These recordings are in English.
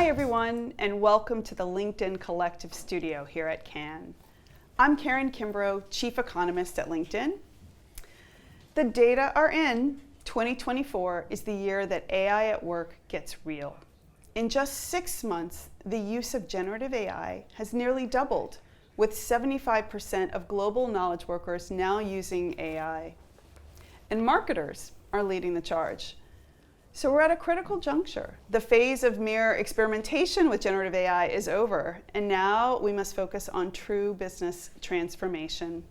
Hi everyone, and welcome to the LinkedIn Collective Studio here at Cannes. I'm Karen Kimbrough, Chief Economist at LinkedIn. The data are in. 2024 is the year that AI at work gets real. In just 6 months, the use of generative AI has nearly doubled, with 75% of global knowledge workers now using AI. And marketers are leading the charge. So we're at a critical juncture. The phase of mere experimentation with generative AI is over, and now we must focus on true business transformation.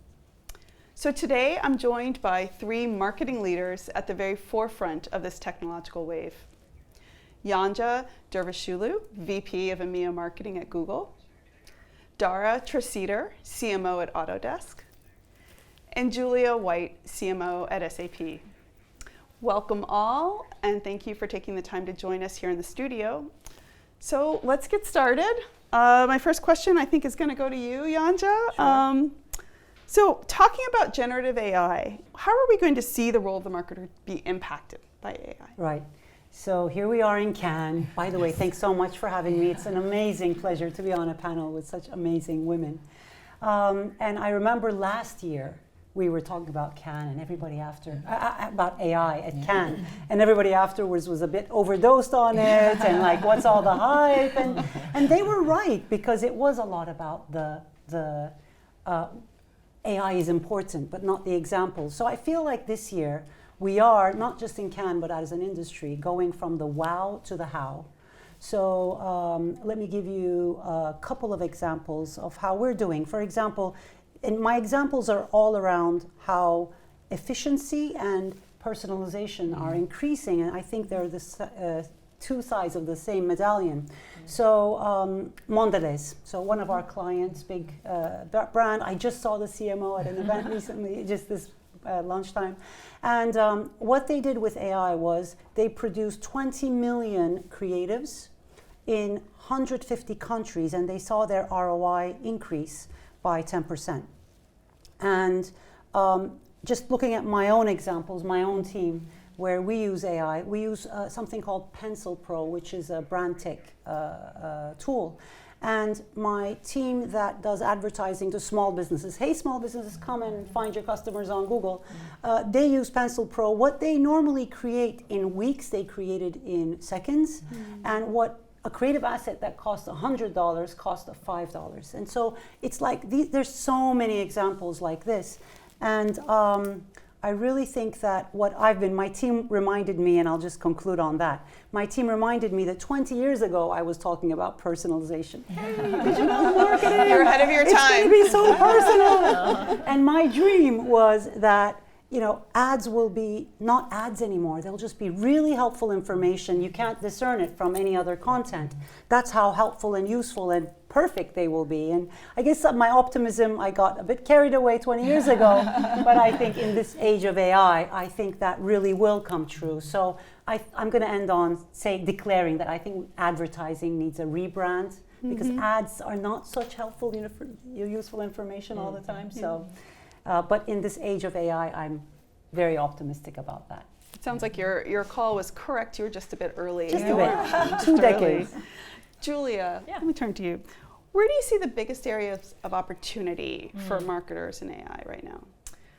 So today I'm joined by 3 marketing leaders at the very forefront of this technological wave. Yanja Dervishulu, VP of EMEA Marketing at Google. Dara Treseder, CMO at Autodesk. And Julia White, CMO at SAP. Welcome all, and thank you for taking the time to join us here in the studio. So let's get started. My first question I think is going to go to you, Yanja. Sure. So talking about generative AI, how are we going to see the role of the marketer be impacted by AI? Right. So here we are in Cannes. By the way, thanks so much for having me. It's an amazing pleasure to be on a panel with such amazing women. And I remember last year, we were talking about Cannes and everybody about AI at Cannes, and everybody afterwards was a bit overdosed on it and like, what's all the hype? And they were right, because it was a lot about the AI is important, but not the examples. So I feel like this year we are, not just in Cannes, but as an industry, going from the wow to the how. So let me give you a couple of examples of how we're doing. For example, and my examples are all around how efficiency and personalization are increasing, and I think they're the 2 sides of the same medallion. So Mondelez, so one of our clients, big brand. I just saw the CMO at an event recently, just this lunchtime. And what they did with AI was they produced 20 million creatives in 150 countries, and they saw their ROI increase by 10%. And just looking at my own examples, my own team, where we use AI, we use something called Pencil Pro, which is a brand tech tool. And my team that does advertising to small businesses, hey, small businesses, come and find your customers on Google. They use Pencil Pro. What they normally create in weeks, they created in seconds. And what a creative asset that costs $100 costs $5. And so it's like, there's so many examples like this. And I really think that my team reminded me, and I'll just conclude on that. My team reminded me that 20 years ago, I was talking about personalization. Hey, digital marketing. You're ahead of your time. It's going to be so personal. And my dream was that, ads will be not ads anymore. They'll just be really helpful information. You can't discern it from any other content. That's how helpful and useful and perfect they will be. And I guess my optimism, I got a bit carried away 20 years ago, but I think in this age of AI, I think that really will come true. So I'm going to end on declaring that I think advertising needs a rebrand, because ads are not such helpful, useful information all the time. So. But in this age of AI, I'm very optimistic about that. It sounds like your call was correct. You were just a bit early. Just a bit. 2 decades. Julia, let me turn to you. Where do you see the biggest areas of opportunity for marketers in AI right now?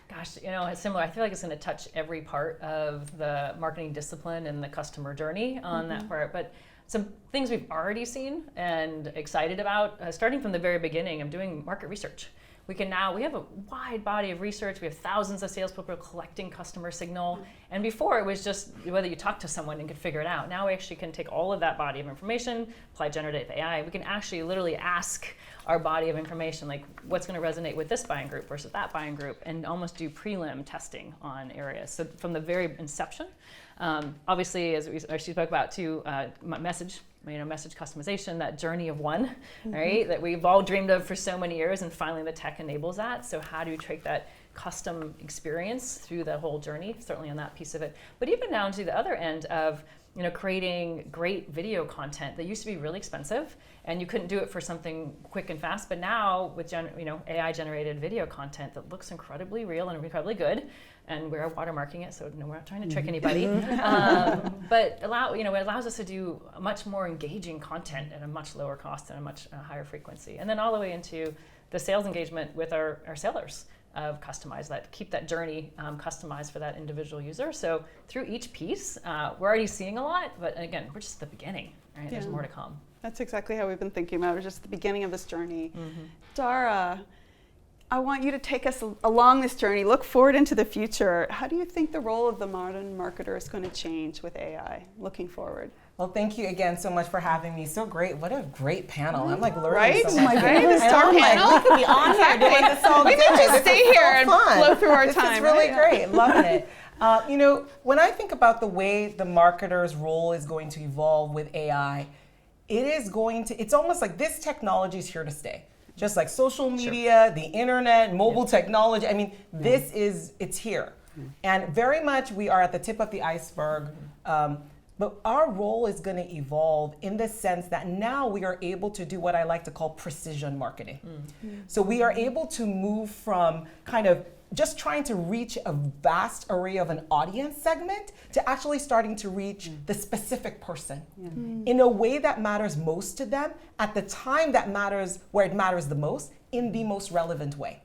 Gosh, it's similar. I feel like it's going to touch every part of the marketing discipline and the customer journey on that part. But some things we've already seen and excited about, starting from the very beginning of doing market research. We have a wide body of research. We have thousands of salespeople collecting customer signal. And before, it was just whether you talk to someone and could figure it out. Now we actually can take all of that body of information, apply generative AI. We can actually literally ask our body of information, like what's going to resonate with this buying group versus that buying group, and almost do prelim testing on areas. So from the very inception, obviously, as we spoke about too, message customization, that journey of one, right? That we've all dreamed of for so many years, and finally the tech enables that. So how do you take that custom experience through the whole journey? Certainly on that piece of it. But even down to the other end of creating great video content that used to be really expensive, and you couldn't do it for something quick and fast. But now with AI generated video content that looks incredibly real and incredibly good, and we're watermarking it, so we're not trying to trick anybody. But it allows us to do much more engaging content at a much lower cost and a much higher frequency. And then all the way into the sales engagement with our sellers of customize that, keep that journey customized for that individual user. So through each piece, we're already seeing a lot, but again, we're just at the beginning, right? Yeah. There's more to come. That's exactly how we've been thinking about it. We're just at the beginning of this journey. Dara, I want you to take us along this journey, look forward into the future. How do you think the role of the modern marketer is going to change with AI looking forward? Well, thank you again so much for having me. So great. What a great panel. I'm like learning right? so much. Right? The star panel. We could be on here doing this all day. We may just stay here and blow through our time. This is really great. Loving it. When I think about the way the marketer's role is going to evolve with AI, it's almost like this technology is here to stay. Just like social media, the internet, mobile technology. I mean, it's here. And very much we are at the tip of the iceberg. But our role is going to evolve in the sense that now we are able to do what I like to call precision marketing. So we are able to move from kind of just trying to reach a vast array of an audience segment to actually starting to reach the specific person in a way that matters most to them at the time that matters, where it matters the most, in the most relevant way.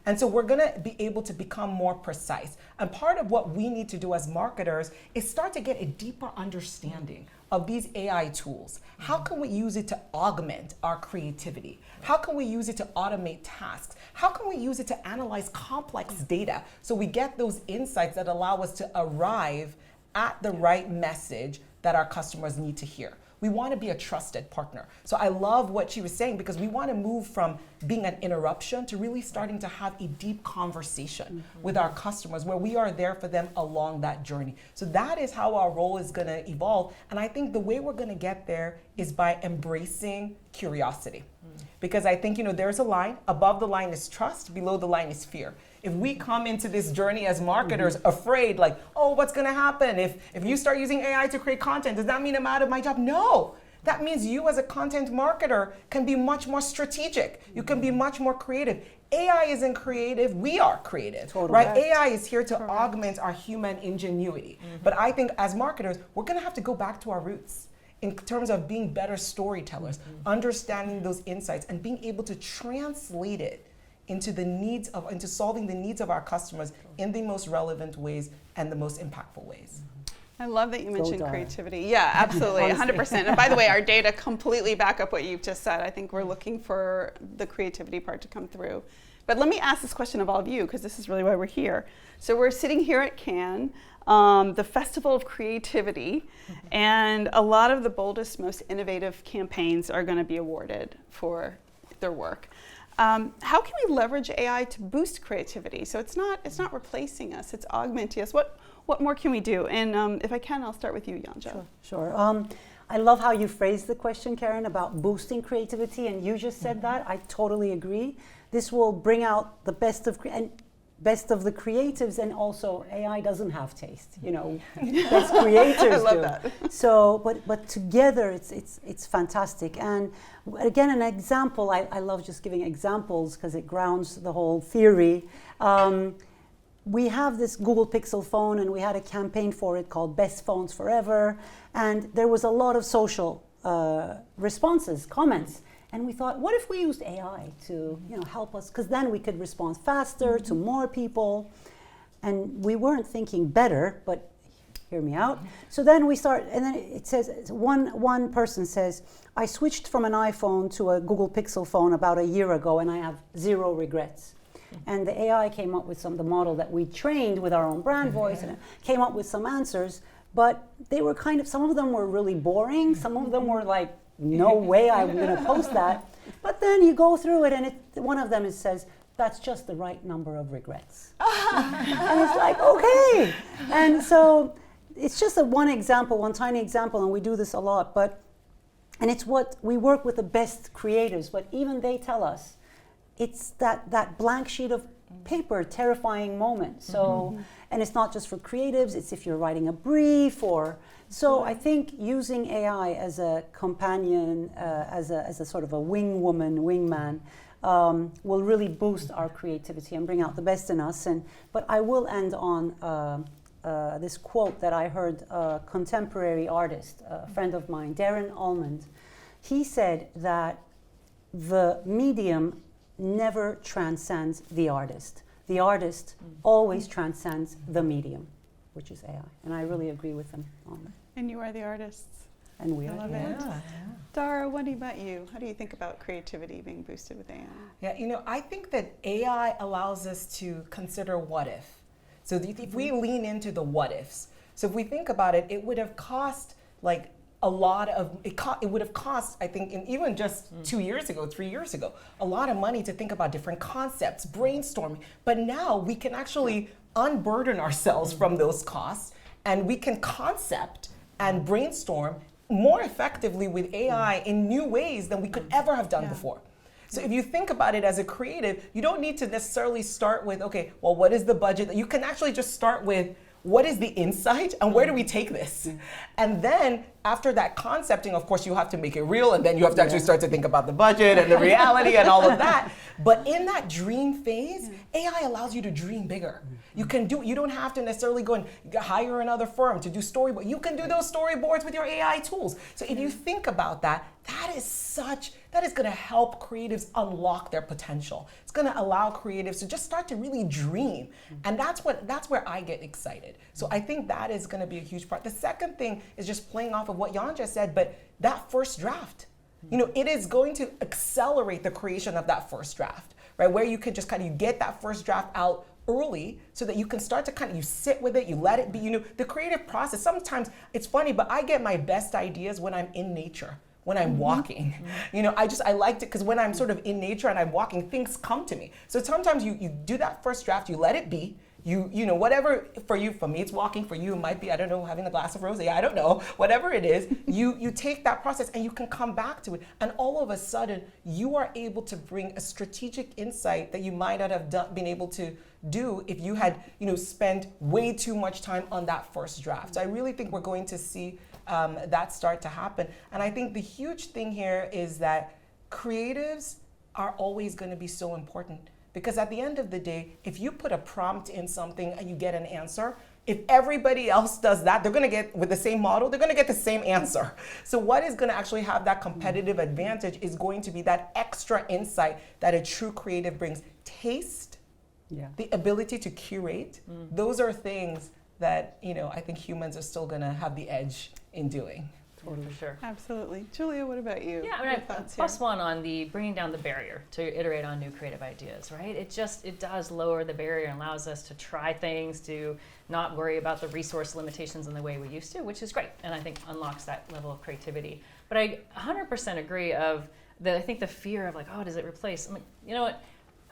And so we're going to be able to become more precise. And part of what we need to do as marketers is start to get a deeper understanding of these AI tools. How can we use it to augment our creativity? How can we use it to automate tasks? How can we use it to analyze complex data so we get those insights that allow us to arrive at the right message that our customers need to hear? We want to be a trusted partner. So I love what she was saying, because we want to move from being an interruption to really starting to have a deep conversation with our customers where we are there for them along that journey. So that is how our role is going to evolve. And I think the way we're going to get there is by embracing curiosity. Because I think, there's a line. Above the line is trust, below the line is fear. If we come into this journey as marketers afraid, like, oh, what's going to happen? If you start using AI to create content, does that mean I'm out of my job? No. That means you as a content marketer can be much more strategic. You can be much more creative. AI isn't creative, we are creative, right? AI is here to augment our human ingenuity. But I think as marketers, we're going to have to go back to our roots in terms of being better storytellers, understanding those insights and being able to translate it into solving the needs of our customers in the most relevant ways and the most impactful ways. I love that you mentioned creativity. Yeah, absolutely, 100%. And by the way, our data completely back up what you've just said. I think we're looking for the creativity part to come through. But let me ask this question of all of you, because this is really why we're here. So we're sitting here at Cannes, the Festival of Creativity, and a lot of the boldest, most innovative campaigns are going to be awarded for their work. How can we leverage AI to boost creativity? So it's not replacing us, it's augmenting us. What more can we do? And if I can, I'll start with you, Yanja. Sure. I love how you phrased the question, Karen, about boosting creativity, and you just said that. I totally agree. This will bring out the best of the creatives, and also AI doesn't have taste, best creators I love that. So, but together it's fantastic. And again, an example, I love just giving examples because it grounds the whole theory. We have this Google Pixel phone, and we had a campaign for it called Best Phones Forever, and there was a lot of social responses, comments. And we thought, what if we used AI to help us? Because then we could respond faster to more people. And we weren't thinking better, but hear me out. So then we start, and then it says, one person says, I switched from an iPhone to a Google Pixel phone about a year ago, and I have 0 regrets. And the AI came up with the model that we trained with our own brand voice, and it came up with some answers, but they were some of them were really boring. Some of them were like, no way I'm going to post that. But then you go through it, and one of them says, that's just the right number of regrets. And it's like, okay. And so it's just one tiny example, and we do this a lot. And it's what we work with the best creators, but even they tell us, it's that blank sheet of paper, terrifying moment. So, and it's not just for creatives, it's if you're writing a brief or, so I think using AI as a companion, as a sort of a wing woman, wingman, will really boost our creativity and bring out the best in us. But I will end on this quote that I heard a contemporary artist, a friend of mine, Darren Almond. He said that the medium never transcends the artist. The artist always transcends the medium, which is AI. And I really agree with him on that. And you are the artists. And we I are. love it. Dara, what about you? How do you think about creativity being boosted with AI? Yeah, I think that AI allows us to consider what if. So if we lean into the what ifs, so if we think about it, it would have cost like a lot of, it would have cost, I think, even just 2 years ago, 3 years ago, a lot of money to think about different concepts, brainstorming. But now we can actually unburden ourselves from those costs, and we can concept and brainstorm more effectively with AI in new ways than we could ever have done before. So if you think about it as a creative, you don't need to necessarily start with, okay, well, what is the budget? You can actually just start with, what is the insight and where do we take this? And then after that concepting, of course, you have to make it real, and then you have to actually start to think about the budget and the reality and all of that. But in that dream phase, AI allows you to dream bigger. You can do, you don't have to necessarily go and hire another firm to do storyboard. You can do those storyboards with your AI tools. So if you think about that, that is gonna help creatives unlock their potential. It's gonna allow creatives to just start to really dream. And that's where I get excited. So I think that is gonna be a huge part. The second thing is just playing off of what Jan just said, but that first draft. It is going to accelerate the creation of that first draft, right? Where you can just kind of get that first draft out early so that you can start to you sit with it, you let it be, the creative process. Sometimes it's funny, but I get my best ideas when I'm in nature, when I'm walking. I liked it because when I'm sort of in nature and I'm walking, things come to me. So sometimes you do that first draft, you let it be. Whatever for me it's walking, for you it might be, I don't know, having a glass of rosé, I don't know, whatever it is, you take that process and you can come back to it, and all of a sudden you are able to bring a strategic insight that you might not have been able to do if you had spent way too much time on that first draft. So I really think we're going to see that start to happen. And I think the huge thing here is that creatives are always going to be so important. Because at the end of the day, if you put a prompt in something and you get an answer, if everybody else does that, they're going to get, with the same model, they're going to get the same answer. So what is going to actually have that competitive advantage is going to be that extra insight that a true creative brings. Taste, the ability to curate, those are things that I think humans are still going to have the edge in doing. Totally. For sure. Absolutely. Julia, what about you? Yeah, I plus one on the bringing down the barrier to iterate on new creative ideas, right? It does lower the barrier and allows us to try things, to not worry about the resource limitations in the way we used to, which is great, and I think unlocks that level of creativity. But I 100% agree I think the fear of does it replace? I'm like, you know what?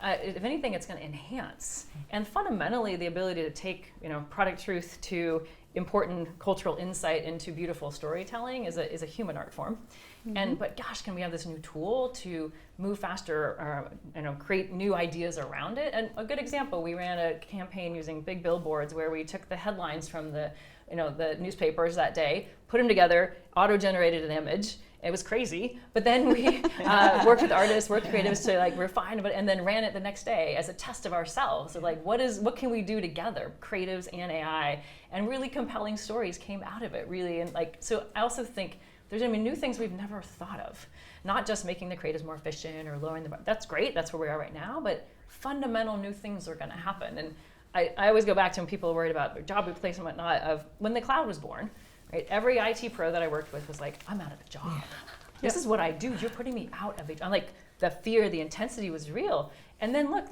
If anything, it's going to enhance. And fundamentally, the ability to take product truth to important cultural insight into beautiful storytelling is a human art form. But gosh, can we have this new tool to move faster, create new ideas around it? And a good example, we ran a campaign using big billboards where we took the headlines from the newspapers that day, put them together, auto-generated an image. It was crazy, but then we worked with artists, worked with creatives to refine it, and then ran it the next day as a test of ourselves. So what can we do together, creatives and AI, and really compelling stories came out of it, really. And so I also think there's going to be new things we've never thought of, not just making the creatives more efficient or lowering that's great, that's where we are right now, but fundamental new things are going to happen. And I always go back to when people are worried about job replacement and whatnot, of when the cloud was born. Right? Every IT pro that I worked with was like, I'm out of a job. Yeah. This is what I do. You're putting me out of a job. The fear, the intensity was real. And then look,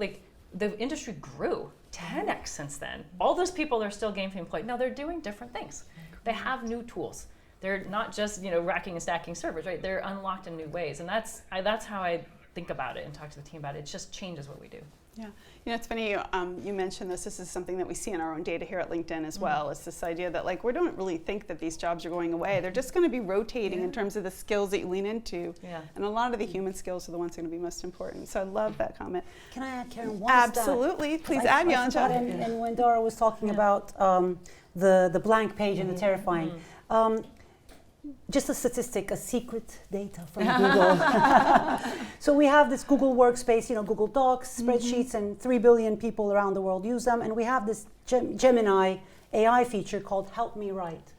the industry grew 10x since then. All those people are still gainfully employed. Now they're doing different things. They have new tools. They're not just racking and stacking servers, right? They're unlocked in new ways. And that's how I think about it and talk to the team about it. It just changes what we do. Yeah, it's funny you mentioned this. This is something that we see in our own data here at LinkedIn as well. It's this idea that like we don't really think that these jobs are going away. They're just going to be rotating in terms of the skills that you lean into. Yeah. And a lot of the human skills are the ones that are going to be most important. So I love that comment. Can I add, Karen, one Absolutely. Please add, Yanja. And when Dara was talking about the blank page and the terrifying, just a statistic, a secret data from Google. So we have this Google Workspace, Google Docs, spreadsheets, and 3 billion people around the world use them. And we have this Gemini AI feature called Help Me Write.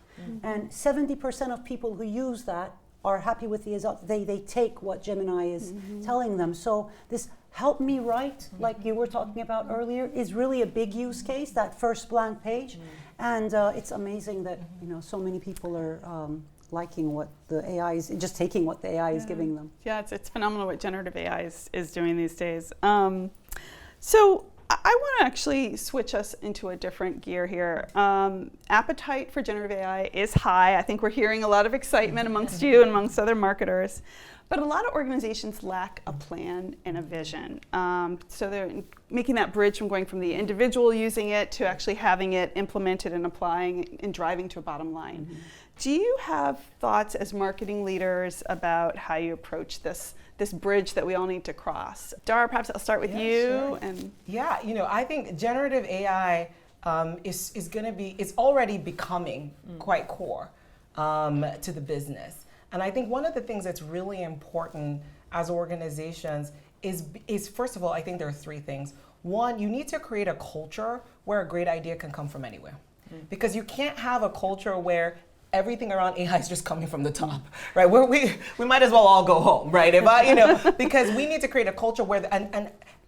And 70% of people who use that are happy with the result. They take what Gemini is telling them. So this Help Me Write, like you were talking about earlier, is really a big use case, that first blank page. And it's amazing that so many people are liking what the AI is, just taking what the AI is giving them. Yeah, it's phenomenal what generative AI is doing these days. So I want to actually switch us into a different gear here. Appetite for generative AI is high. I think we're hearing a lot of excitement amongst you and amongst other marketers. But a lot of organizations lack a plan and a vision. So they're making that bridge from going from the individual using it to actually having it implemented and applying and driving to a bottom line. Do you have thoughts as marketing leaders about how you approach this bridge that we all need to cross? Dara, perhaps I'll start with you. Sure. And I think generative AI is going to be, it's already becoming quite core to the business. And I think one of the things that's really important as organizations is first of all, I think there are three things. One, you need to create a culture where a great idea can come from anywhere. Because you can't have a culture where everything around AI is just coming from the top, right? Where we might as well all go home, right? Because we need to create a culture where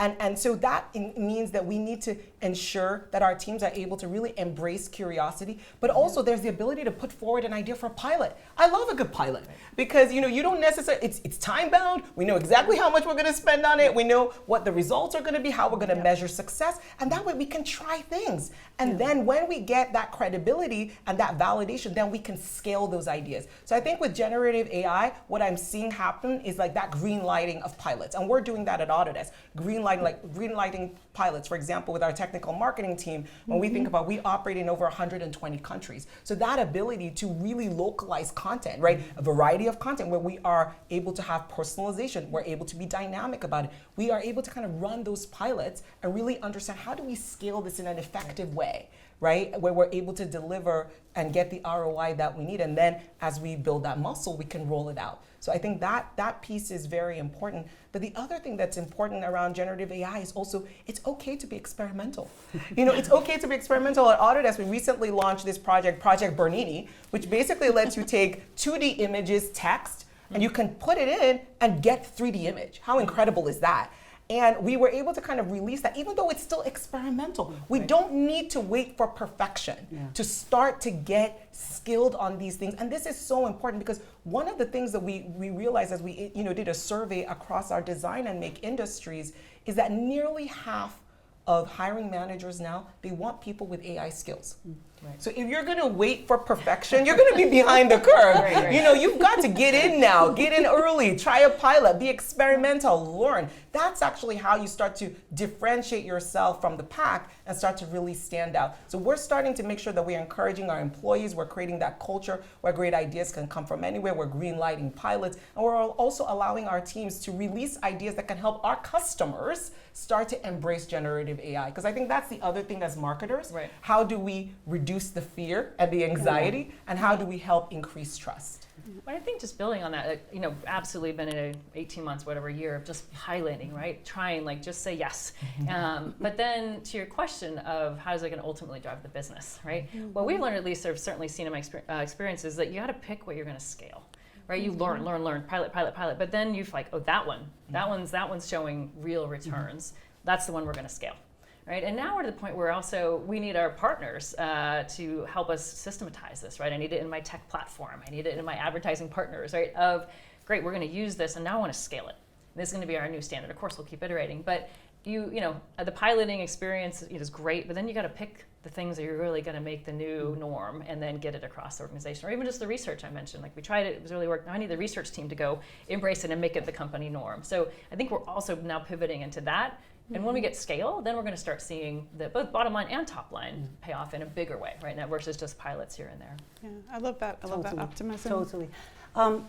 and so that means that we need to ensure that our teams are able to really embrace curiosity, but also there's the ability to put forward an idea for a pilot. I love a good pilot because you don't necessarily, it's time bound. We know exactly how much we're going to spend on it. We know what the results are going to be, how we're going to measure success, and that way we can try things. And then when we get that credibility and that validation, then we can scale those ideas. So I think with generative AI, what I'm seeing happen is like that green lighting of pilots, and we're doing that at Autodesk. Green lighting pilots, for example, with our technical marketing team, when we think about, we operate in over 120 countries. So that ability to really localize content, right? A variety of content where we are able to have personalization, we're able to be dynamic about it. We are able to kind of run those pilots and really understand how do we scale this in an effective way, right? Where we're able to deliver and get the ROI that we need. And then as we build that muscle, we can roll it out. So I think that piece is very important. But the other thing that's important around generative AI is also, it's okay to be experimental. It's okay to be experimental. At Autodesk, we recently launched this project, Project Bernini, which basically lets you take 2D images, text, and you can put it in and get 3D image. How incredible is that? And we were able to kind of release that, even though it's still experimental. We don't need to wait for perfection to start to get skilled on these things. And this is so important because one of the things that we realized as we did a survey across our design and make industries is that nearly half of hiring managers now, they want people with AI skills. Right. So if you're going to wait for perfection, you're going to be behind the curve. Right. You've got to get in now, get in early, try a pilot, be experimental, learn. That's actually how you start to differentiate yourself from the pack and start to really stand out. So we're starting to make sure that we're encouraging our employees, we're creating that culture where great ideas can come from anywhere, we're green lighting pilots, and we're also allowing our teams to release ideas that can help our customers start to embrace generative AI. Because I think that's the other thing as marketers. Right. How do we reduce the fear and the anxiety, and how do we help increase trust? But I think just building on that, absolutely been in a 18 months, whatever year of just piloting, right? Trying, just say yes. But then to your question of how is it going to ultimately drive the business, right? What we've learned, at least I've certainly seen in my experience, is that you got to pick what you're going to scale. Right, you learn, pilot, but then you're like, oh, that one's showing real returns. That's the one we're going to scale, right? And now we're to the point where also we need our partners to help us systematize this, right? I need it in my tech platform. I need it in my advertising partners, right? Of, great, we're going to use this, and now I want to scale it. This is going to be our new standard. Of course, we'll keep iterating, but the piloting experience is great, but then you got to pick the things that you're really going to make the new norm and then get it across the organization. Or even just the research I mentioned, we tried it was really working. Now I need the research team to go embrace it and make it the company norm. So I think we're also now pivoting into that. And when we get scale, then we're going to start seeing the both bottom line and top line pay off in a bigger way, right now, versus just pilots here and there. Yeah, I love that. I love that optimism. Totally.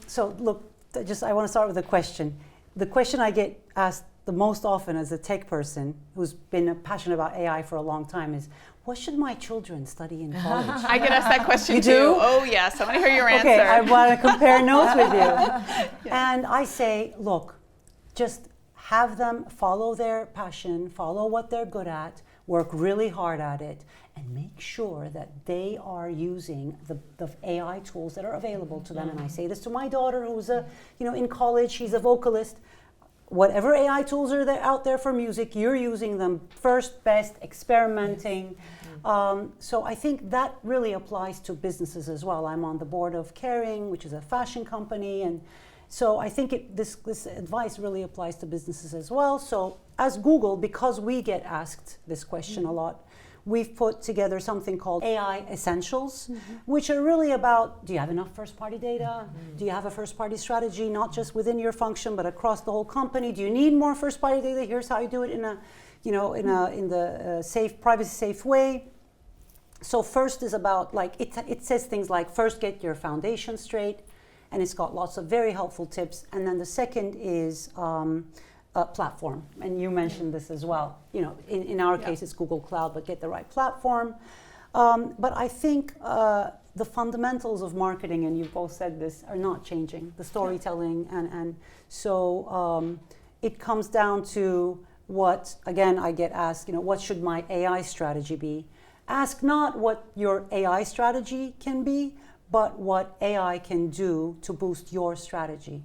So look, I want to start with a question. The question I get asked the most often as a tech person who's been passionate about AI for a long time is, what should my children study in college? I get asked that question You too. do? Oh yes, I want to hear your Okay, I answer. want to compare notes with you. And I say, look, just have them follow their passion, follow what they're good at, work really hard at it, and make sure that they are using the AI tools that are available to them. And I say this to my daughter, who's in college, she's a vocalist. Whatever AI tools are out there for music, you're using them first, best, experimenting. So I think that really applies to businesses as well. I'm on the board of Kering, which is a fashion company, and so I think this advice really applies to businesses as well. So as Google, because we get asked this question a lot, we've put together something called AI Essentials, which are really about, do you have enough first-party data? Do you have a first-party strategy, not just within your function, but across the whole company? Do you need more first-party data? Here's how you do it in the safe, privacy-safe way. So first is about, it says things like, first get your foundation straight, and it's got lots of very helpful tips. And then the second is platform, and you mentioned this as well. In our case, it's Google Cloud, but get the right platform. But I think the fundamentals of marketing, and you've both said this, are not changing. The storytelling, and so it comes down to what, again, I get asked, what should my AI strategy be? Ask not what your AI strategy can be, but what AI can do to boost your strategy.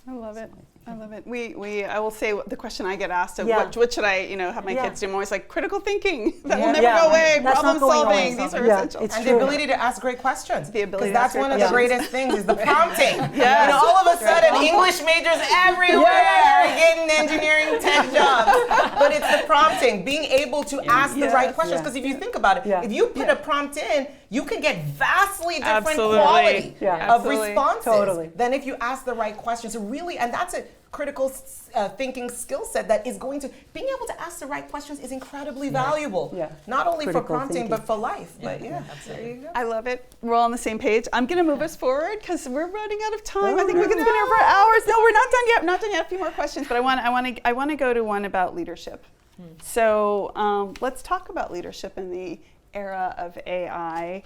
I love it. I love it. I will say the question I get asked of what should I, have my kids do? I'm always like, critical thinking. That will never go away. That's Problem not going away. solving. These are essential. And the ability to ask great questions. The ability Because to that's ask great one of the questions. greatest things is the prompting. Yes. All of a sudden, English majors everywhere are getting engineering tech jobs. But it's the prompting, being able to ask the right questions. Because if you think about it, if you put a prompt in, you can get vastly different quality of responses than if you ask the right questions. So really, and that's a critical thinking skill set that is going to, being able to ask the right questions is incredibly valuable. Not only for prompting, but for life. But there you go. I love it. We're all on the same page. I'm going to move us forward because we're running out of time. I think we could spend here for hours. No, we're not done yet. Not done yet. A few more questions, but I want to go to one about leadership. So let's talk about leadership in the era of AI.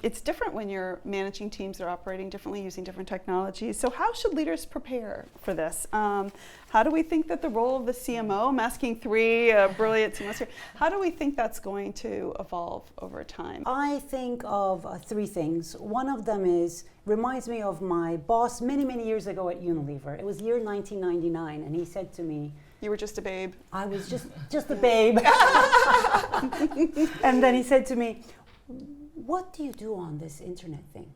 It's different when you're managing teams that are operating differently, using different technologies. So how should leaders prepare for this? How do we think that the role of the CMO, I'm asking three brilliant CMOs here, how do we think that's going to evolve over time? I think of three things. One of them reminds me of my boss many, many years ago at Unilever. It was year 1999, and he said to me, You were just a babe. I was just a babe. And then he said to me, what do you do on this internet thing?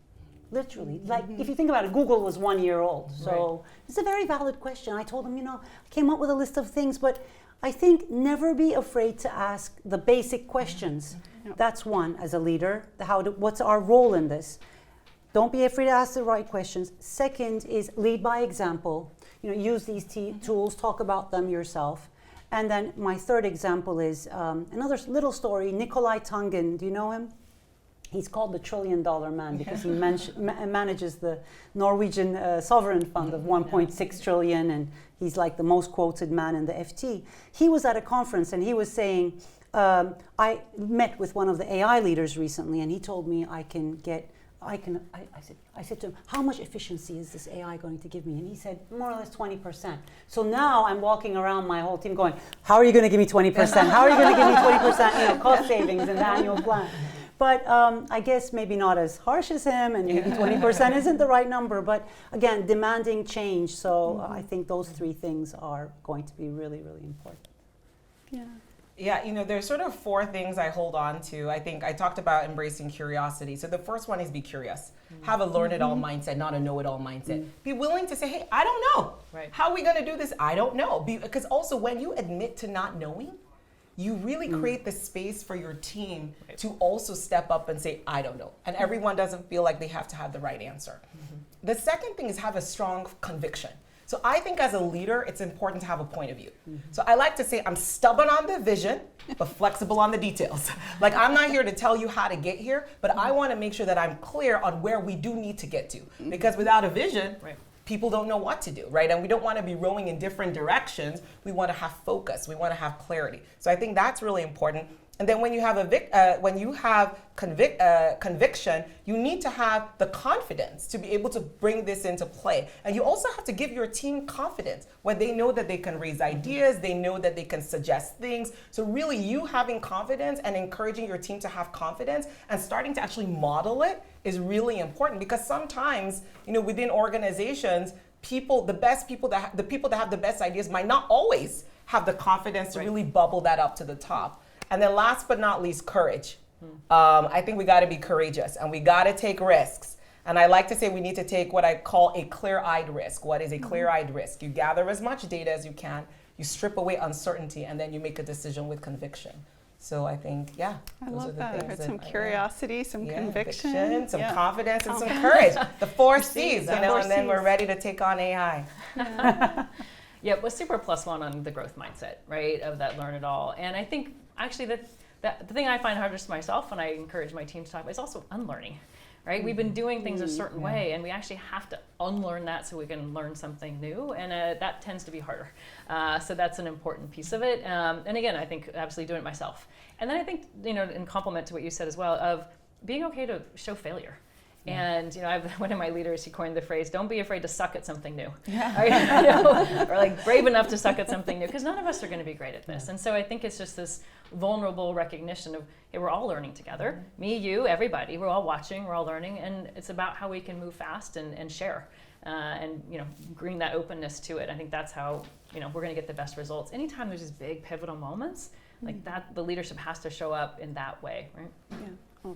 Literally, like if you think about it, Google was 1 year old. So it's a very valid question. I told him, I came up with a list of things, but I think never be afraid to ask the basic questions. That's one, as a leader, what's our role in this? Don't be afraid to ask the right questions. Second is lead by example. Use these tools, talk about them yourself. And then my third example is another little story, Nikolai Tangen, do you know him? He's called the $1 trillion man because he manages the Norwegian sovereign fund of 1.6 trillion, and he's like the most quoted man in the FT. He was at a conference and he was saying, I met with one of the AI leaders recently, and he told me I said to him, how much efficiency is this AI going to give me? And he said, more or less 20%. So now I'm walking around my whole team going, how are you going to give me 20%? How are you going to give me 20% cost savings in the annual plan? But I guess maybe not as harsh as him, and maybe 20% isn't the right number. But again, demanding change. So I think those three things are going to be really, really important. Yeah, there's sort of four things I hold on to. I think I talked about embracing curiosity. So the first one is be curious. Have a learn-it-all mindset, not a know-it-all mindset. Be willing to say, hey, I don't know. How are we going to do this? I don't know. Because also when you admit to not knowing, you really create the space for your team to also step up and say, I don't know. And everyone doesn't feel like they have to have the right answer. The second thing is have a strong conviction. So I think as a leader, it's important to have a point of view. So I like to say I'm stubborn on the vision, but flexible on the details. Like I'm not here to tell you how to get here, but I want to make sure that I'm clear on where we do need to get to. Because without a vision, people don't know what to do, right? And we don't want to be rowing in different directions. We want to have focus. We want to have clarity. So I think that's really important. And then when you have conviction, you need to have the confidence to be able to bring this into play. And you also have to give your team confidence where they know that they can raise ideas, they know that they can suggest things. So really you having confidence and encouraging your team to have confidence and starting to actually model it is really important, because sometimes, within organizations, the people that have the best ideas might not always have the confidence to really bubble that up to the top. And then last but not least, courage. I think we got to be courageous and we got to take risks. And I like to say we need to take what I call a clear-eyed risk. What is a clear-eyed risk? You gather as much data as you can, you strip away uncertainty, and then you make a decision with conviction. So I think, I love that. I heard some curiosity, some conviction, some confidence, and some courage. The 4 C's, and then we're ready to take on AI. Yeah, it was super +1 on the growth mindset, right, of that learn it all. And I think actually the thing I find hardest myself when I encourage my team to talk about is also unlearning, right? We've been doing things a certain way, and we actually have to unlearn that so we can learn something new, and that tends to be harder. So that's an important piece of it. And again, I think absolutely doing it myself. And then I think, in complement to what you said as well, of being okay to show failure. And I've one of my leaders, he coined the phrase, "Don't be afraid to suck at something new," or like brave enough to suck at something new, because none of us are going to be great at this. And so I think it's just this vulnerable recognition of, hey, we're all learning together, me, you, everybody. We're all watching, we're all learning, and it's about how we can move fast and share, and bring that openness to it. I think that's how we're going to get the best results. Anytime there's these big pivotal moments like that, the leadership has to show up in that way, right? Yeah.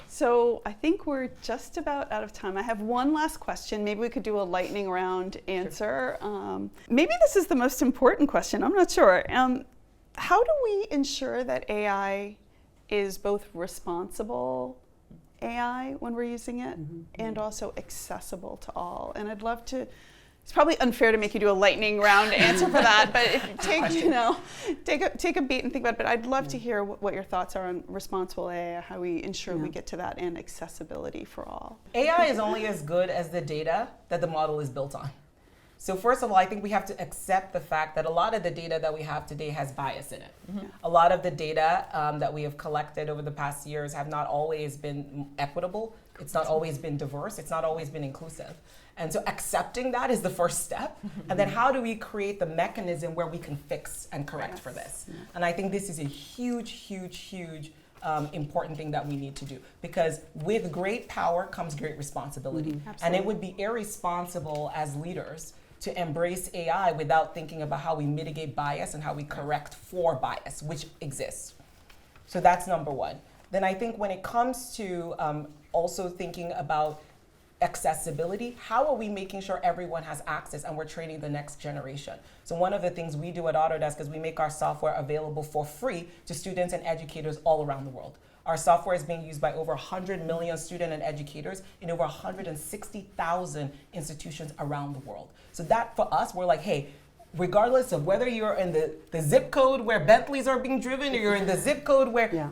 So I think we're just about out of time. I have one last question. Maybe we could do a lightning round answer. Sure. Maybe this is the most important question. I'm not sure. How do we ensure that AI is both responsible AI when we're using it and also accessible to all? And I'd love to. It's probably unfair to make you do a lightning round answer for that, but if you take a beat and think about it. But I'd love to hear what your thoughts are on responsible AI, how we ensure we get to that, and accessibility for all. AI is only as good as the data that the model is built on. So first of all, I think we have to accept the fact that a lot of the data that we have today has bias in it. A lot of the data that we have collected over the past years have not always been equitable. It's not always been diverse. It's not always been inclusive. And so accepting that is the first step. And then how do we create the mechanism where we can fix and correct for this? And I think this is a huge important thing that we need to do, because with great power comes great responsibility. And it would be irresponsible as leaders to embrace AI without thinking about how we mitigate bias and how we correct for bias, which exists. So that's number one. Then I think when it comes to also thinking about accessibility, how are we making sure everyone has access and we're training the next generation? So one of the things we do at Autodesk is we make our software available for free to students and educators all around the world. Our software is being used by over 100 million students and educators in over 160,000 institutions around the world. So that for us, we're like, hey, regardless of whether you're in the zip code where Bentleys are being driven, or you're in the zip code where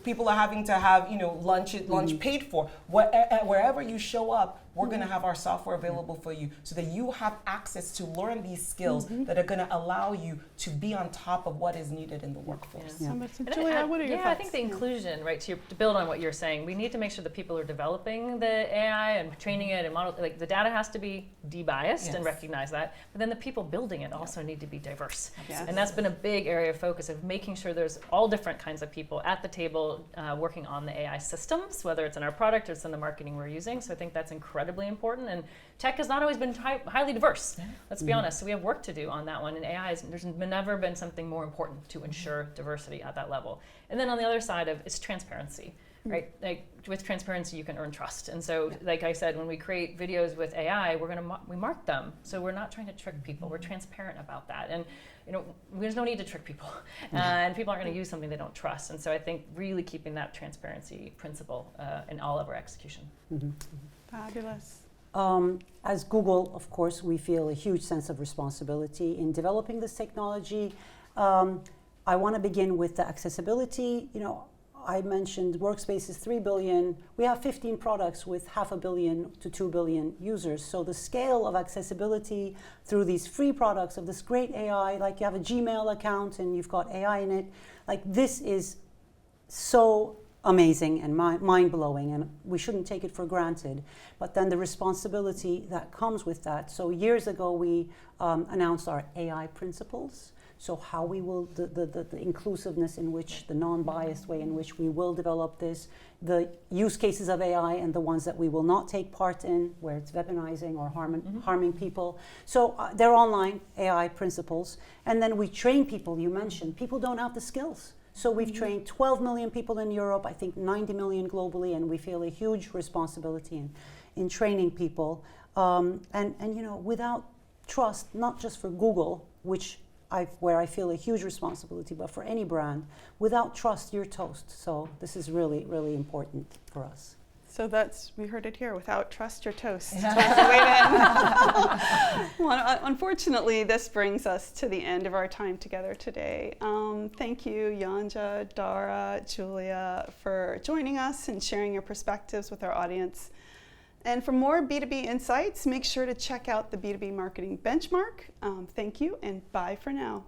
people are having to have lunch paid for, wherever you show up, we're going to have our software available for you so that you have access to learn these skills that are going to allow you to be on top of what is needed in the workforce. Julia, what are your thoughts? I think the inclusion, right, to build on what you're saying, we need to make sure that people are developing the AI and training it and model, like the data has to be debiased and recognize that, but then the people building it also need to be diverse. And that's been a big area of focus of making sure there's all different kinds of people at the table working on the AI systems, whether it's in our product or it's in the marketing we're using. So I think that's incredibly important, and tech has not always been highly diverse. Let's be honest. So we have work to do on that one, and AI there's never been something more important to ensure diversity at that level. And then on the other side of it's transparency, right? Like with transparency, you can earn trust. And so, like I said, when we create videos with AI, we mark them. So we're not trying to trick people. We're transparent about that. And there's no need to trick people, and people aren't going to use something they don't trust. And so I think really keeping that transparency principle in all of our execution. Fabulous. As Google, of course, we feel a huge sense of responsibility in developing this technology. I want to begin with the accessibility. I mentioned Workspace is 3 billion. We have 15 products with 500 million to 2 billion users. So the scale of accessibility through these free products of this great AI, like you have a Gmail account and you've got AI in it, like this is so amazing and mind-blowing, and we shouldn't take it for granted. But then the responsibility that comes with that. So years ago, we announced our AI principles. So how we will, the inclusiveness in which, the non-biased way in which we will develop this, the use cases of AI and the ones that we will not take part in, where it's weaponizing or harming people. So they're online AI principles. And then we train people, you mentioned. People don't have the skills. So we've trained 12 million people in Europe, I think 90 million globally, and we feel a huge responsibility in training people. Without trust, not just for Google, where I feel a huge responsibility, but for any brand, without trust, you're toast. So this is really, really important for us. So we heard it here, without trust, you're toast. Toast the way in. Well, unfortunately, this brings us to the end of our time together today. Thank you, Yanja, Dara, Julia, for joining us and sharing your perspectives with our audience. And for more B2B insights, make sure to check out the B2B Marketing Benchmark. Thank you, and bye for now.